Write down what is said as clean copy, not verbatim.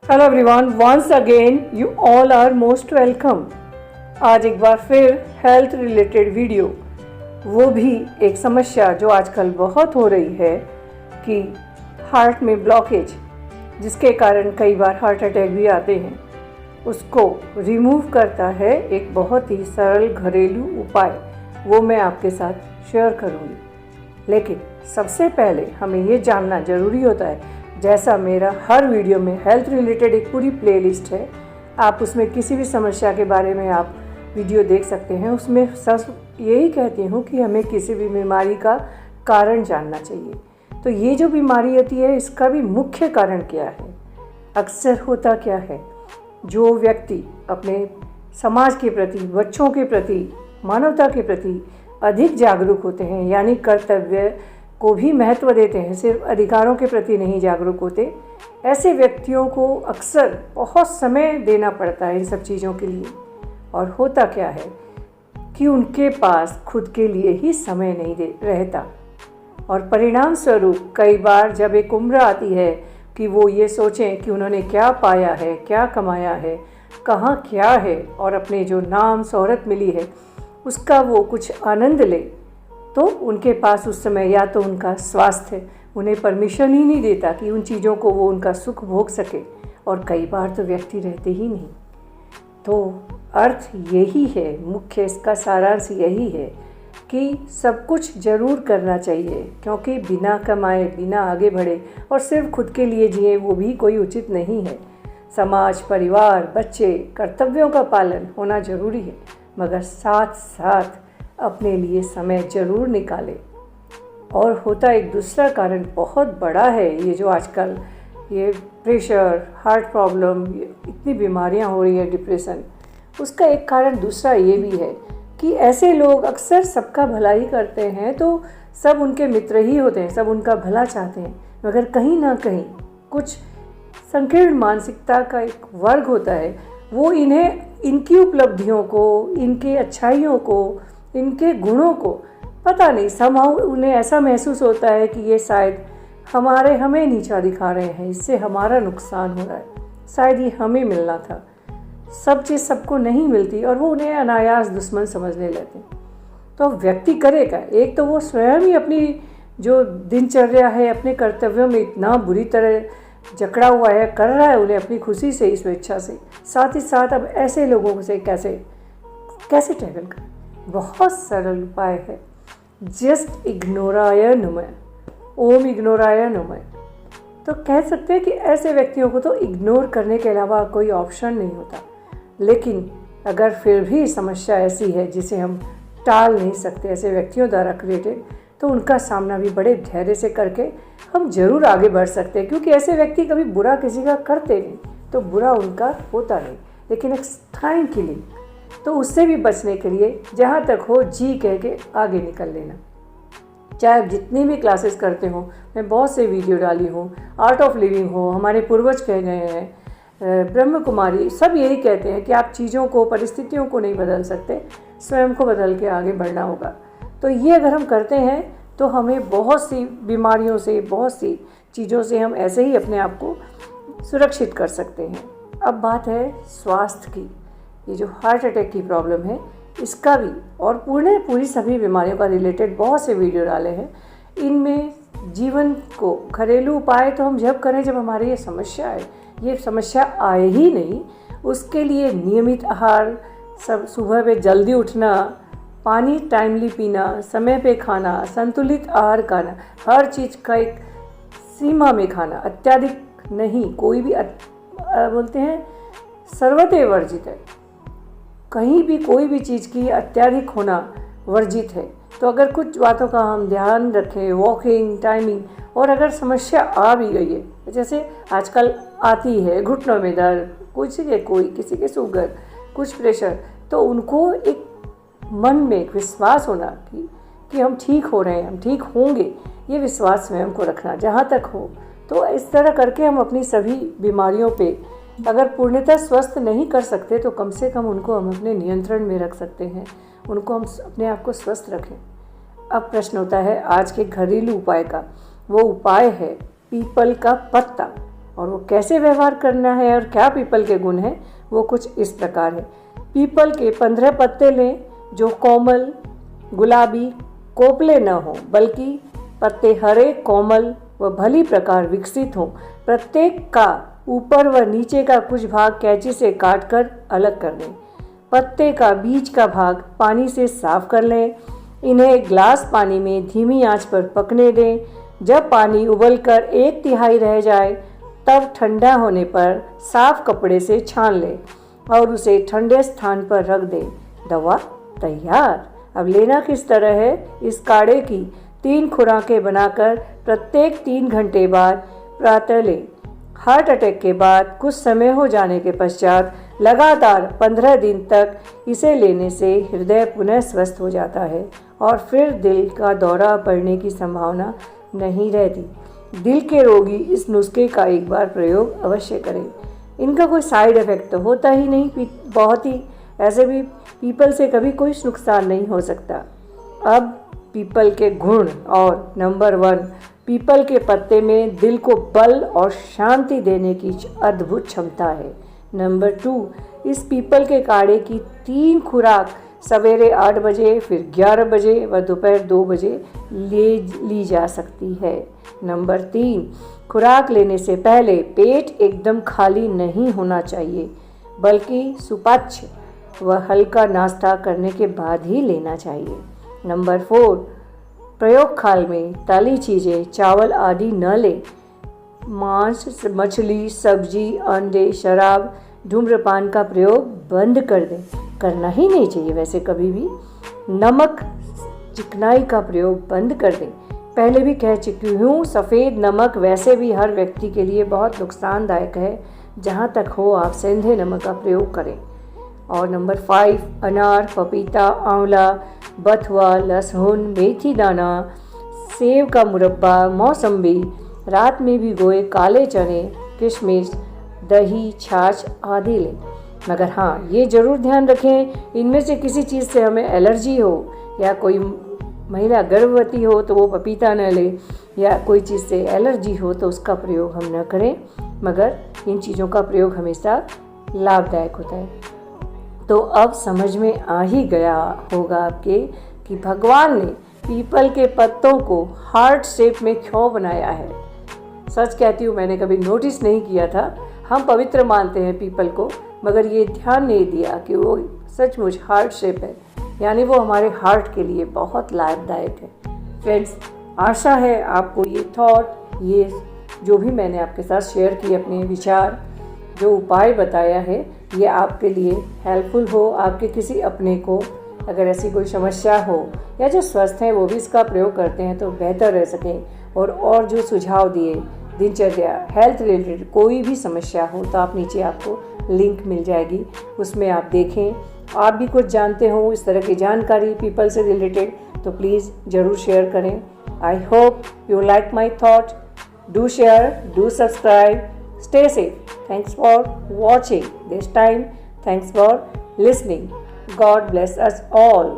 Hello everyone, once again you all are most welcome. आज एक बार फिर हेल्थ रिलेटेड वीडियो, वो भी एक समस्या जो आजकल बहुत हो रही है कि हार्ट में ब्लॉकेज, जिसके कारण कई बार हार्ट अटैक भी आते हैं, उसको रिमूव करता है एक बहुत ही सरल घरेलू उपाय। वो मैं आपके साथ शेयर करूँगी। लेकिन सबसे पहले हमें ये जानना ज़रूरी होता है, जैसा मेरा हर वीडियो में हेल्थ रिलेटेड एक पूरी प्लेलिस्ट है, आप उसमें किसी भी समस्या के बारे में आप वीडियो देख सकते हैं। उसमें सब यही कहती हूँ कि हमें किसी भी बीमारी का कारण जानना चाहिए। तो ये जो बीमारी होती है, इसका भी मुख्य कारण क्या है, अक्सर होता क्या है, जो व्यक्ति अपने समाज के प्रति, बच्चों के प्रति, मानवता के प्रति अधिक जागरूक होते हैं, यानी कर्तव्य को भी महत्व देते हैं, सिर्फ अधिकारों के प्रति नहीं जागरूक होते, ऐसे व्यक्तियों को अक्सर बहुत समय देना पड़ता है इन सब चीज़ों के लिए। और होता क्या है कि उनके पास खुद के लिए ही समय नहीं रहता, और परिणाम स्वरूप कई बार जब एक उम्र आती है कि वो ये सोचें कि उन्होंने क्या पाया है, क्या कमाया है, कहाँ क्या है, और अपने जो नाम शोहरत मिली है उसका वो कुछ आनंद ले, तो उनके पास उस समय या तो उनका स्वास्थ्य उन्हें परमिशन ही नहीं देता कि उन चीज़ों को वो उनका सुख भोग सके, और कई बार तो व्यक्ति रहते ही नहीं। तो अर्थ यही है, मुख्य इसका सारांश यही है कि सब कुछ ज़रूर करना चाहिए, क्योंकि बिना कमाए, बिना आगे बढ़े और सिर्फ खुद के लिए जिए, वो भी कोई उचित नहीं है। समाज, परिवार, बच्चे, कर्तव्यों का पालन होना ज़रूरी है, मगर साथ साथ अपने लिए समय ज़रूर निकालें। और होता एक दूसरा कारण बहुत बड़ा है, ये जो आजकल ये प्रेशर, हार्ट प्रॉब्लम, इतनी बीमारियां हो रही है, डिप्रेशन, उसका एक कारण दूसरा ये भी है कि ऐसे लोग अक्सर सबका भला ही करते हैं, तो सब उनके मित्र ही होते हैं, सब उनका भला चाहते हैं, मगर कहीं ना कहीं कुछ संकीर्ण मानसिकता का एक वर्ग होता है, वो इन्हें, इनकी उपलब्धियों को, इनकी अच्छाइयों को, इनके गुणों को पता नहीं, समहाउ उन्हें ऐसा महसूस होता है कि ये शायद हमें नीचा दिखा रहे हैं, इससे हमारा नुकसान हो रहा है, शायद ये हमें मिलना था। सब चीज़ सबको नहीं मिलती और वो उन्हें अनायास दुश्मन समझने लगते। तो व्यक्ति करेगा, एक तो वो स्वयं ही अपनी जो दिनचर्या है, अपने कर्तव्यों में इतना बुरी तरह जकड़ा हुआ है, कर रहा है उन्हें अपनी खुशी से, इस स्वेच्छा से, साथ ही साथ अब ऐसे लोगों से कैसे टैकल करें। बहुत सरल उपाय है, जस्ट इग्नोराय नुमय, ओम इग्नोराय नुमय। तो कह सकते हैं कि ऐसे व्यक्तियों को तो इग्नोर करने के अलावा कोई ऑप्शन नहीं होता। लेकिन अगर फिर भी समस्या ऐसी है जिसे हम टाल नहीं सकते, ऐसे व्यक्तियों द्वारा क्रिएटेड, तो उनका सामना भी बड़े धैर्य से करके हम जरूर आगे बढ़ सकते हैं, क्योंकि ऐसे व्यक्ति कभी बुरा किसी का करते नहीं, तो बुरा उनका होता नहीं, लेकिन एक टाइम के लिए, तो उससे भी बचने के लिए जहाँ तक हो जी कह के आगे निकल लेना। चाहे आप जितनी भी क्लासेस करते हो, मैं बहुत से वीडियो डाली हूँ, आर्ट ऑफ लिविंग हो, हमारे पूर्वज कह गए हैं, ब्रह्म कुमारी, सब यही कहते हैं कि आप चीज़ों को, परिस्थितियों को नहीं बदल सकते, स्वयं को बदल के आगे बढ़ना होगा। तो ये अगर हम करते हैं तो हमें बहुत सी बीमारियों से, बहुत सी चीज़ों से हम ऐसे ही अपने आप को सुरक्षित कर सकते हैं। अब बात है स्वास्थ्य की। ये जो हार्ट अटैक की प्रॉब्लम है, इसका भी और पूरी सभी बीमारियों का रिलेटेड बहुत से वीडियो डाले हैं। इनमें जीवन को, घरेलू उपाय तो हम जब करें जब हमारी ये समस्या है, ये समस्या आए ही नहीं, उसके लिए नियमित आहार, सब सुबह में जल्दी उठना, पानी टाइमली पीना, समय पे खाना, संतुलित आहार खाना, हर चीज़ का एक सीमा में खाना, अत्याधिक नहीं, कोई भी बोलते हैं सर्वतः वर्जित है, कहीं भी कोई भी चीज़ की अत्यधिक होना वर्जित है। तो अगर कुछ बातों का हम ध्यान रखें, वॉकिंग, टाइमिंग, और अगर समस्या आ भी गई है, जैसे आजकल आती है घुटनों में दर्द, किसी के शुगर, कुछ प्रेशर, तो उनको एक मन में एक विश्वास होना कि हम ठीक हो रहे हैं, हम ठीक होंगे, ये विश्वास स्वयं को रखना जहाँ तक हो। तो इस तरह करके हम अपनी सभी बीमारियों पे अगर पूर्णतः स्वस्थ नहीं कर सकते, तो कम से कम उनको हम अपने नियंत्रण में रख सकते हैं, उनको हम अपने आप को स्वस्थ रखें। अब प्रश्न होता है आज के घरेलू उपाय का। वो उपाय है पीपल का पत्ता और वो कैसे व्यवहार करना है और क्या पीपल के गुण हैं वो कुछ इस प्रकार है। पीपल के 15 पत्ते लें जो कोमल, गुलाबी, कोपले न हो, बल्कि पत्ते हरे, कोमल व भली प्रकार विकसित हों। प्रत्येक का ऊपर व नीचे का कुछ भाग कैंची से काटकर अलग कर लें। पत्ते का बीच का भाग पानी से साफ कर लें। इन्हें एक गिलास पानी में धीमी आंच पर पकने दें। जब पानी उबलकर 1/3 रह जाए तब ठंडा होने पर साफ कपड़े से छान लें और उसे ठंडे स्थान पर रख दें। दवा तैयार। अब लेना किस तरह है? इस काढ़े की 3 खुराकें बनाकर प्रत्येक 3 घंटे बाद प्रातः लें। हार्ट अटैक के बाद कुछ समय हो जाने के पश्चात लगातार 15 दिन तक इसे लेने से हृदय पुनः स्वस्थ हो जाता है और फिर दिल का दौरा पड़ने की संभावना नहीं रहती। दिल के रोगी इस नुस्खे का एक बार प्रयोग अवश्य करें। इनका कोई साइड इफ़ेक्ट तो होता ही नहीं, बहुत ही ऐसे भी पीपल से कभी कोई नुकसान नहीं हो सकता। अब पीपल के गुण और नंबर 1, पीपल के पत्ते में दिल को बल और शांति देने की अद्भुत क्षमता है। नंबर 2, इस पीपल के काढ़े की 3 खुराक सवेरे 8 बजे, फिर 11 बजे व दोपहर 2 बजे ली जा सकती है। नंबर 3, खुराक लेने से पहले पेट एकदम खाली नहीं होना चाहिए, बल्कि सुपाच्य व हल्का नाश्ता करने के बाद ही लेना चाहिए। नंबर 4, प्रयोग काल में तली चीज़ें, चावल आदि न लें। मांस, मछली, सब्जी, अंडे, शराब, धूम्रपान का प्रयोग बंद कर दें। करना ही नहीं चाहिए वैसे कभी भी। नमक, चिकनाई का प्रयोग बंद कर दें। पहले भी कह चुकी हूँ, सफ़ेद नमक वैसे भी हर व्यक्ति के लिए बहुत नुकसानदायक है। जहाँ तक हो आप सेंधे नमक का प्रयोग करें। और नंबर 5, अनार, पपीता, आंवला, बथुआ, लहसुन, मेथी दाना, सेब का मुरब्बा, मौसम्बी, रात में भिगोए काले चने, किशमिश, दही, छाछ आदि लें। मगर हाँ, ये ज़रूर ध्यान रखें, इनमें से किसी चीज़ से हमें एलर्जी हो या कोई महिला गर्भवती हो तो वो पपीता न ले, या कोई चीज़ से एलर्जी हो तो उसका प्रयोग हम न करें। मगर इन चीज़ों का प्रयोग हमेशा लाभदायक होता है। तो अब समझ में आ ही गया होगा आपके कि भगवान ने पीपल के पत्तों को हार्ट शेप में क्यों बनाया है। सच कहती हूँ, मैंने कभी नोटिस नहीं किया था। हम पवित्र मानते हैं पीपल को, मगर ये ध्यान नहीं दिया कि वो सचमुच हार्ट शेप है, यानी वो हमारे हार्ट के लिए बहुत लाभदायक है। फ्रेंड्स, आशा है आपको ये थॉट, ये जो भी मैंने आपके साथ शेयर किए अपने विचार, जो उपाय बताया है, ये आपके लिए हेल्पफुल हो। आपके किसी अपने को अगर ऐसी कोई समस्या हो या जो स्वस्थ हैं वो भी इसका प्रयोग करते हैं तो बेहतर रह सकें। और जो सुझाव दिए, दिनचर्या, हेल्थ रिलेटेड कोई भी समस्या हो तो आप नीचे आपको लिंक मिल जाएगी, उसमें आप देखें। आप भी कुछ जानते हो इस तरह की जानकारी पीपल से रिलेटेड तो प्लीज़ ज़रूर शेयर करें। I hope you like my thought. Do share, do subscribe, stay safe. Thanks for watching this time. Thanks for listening. God bless us all.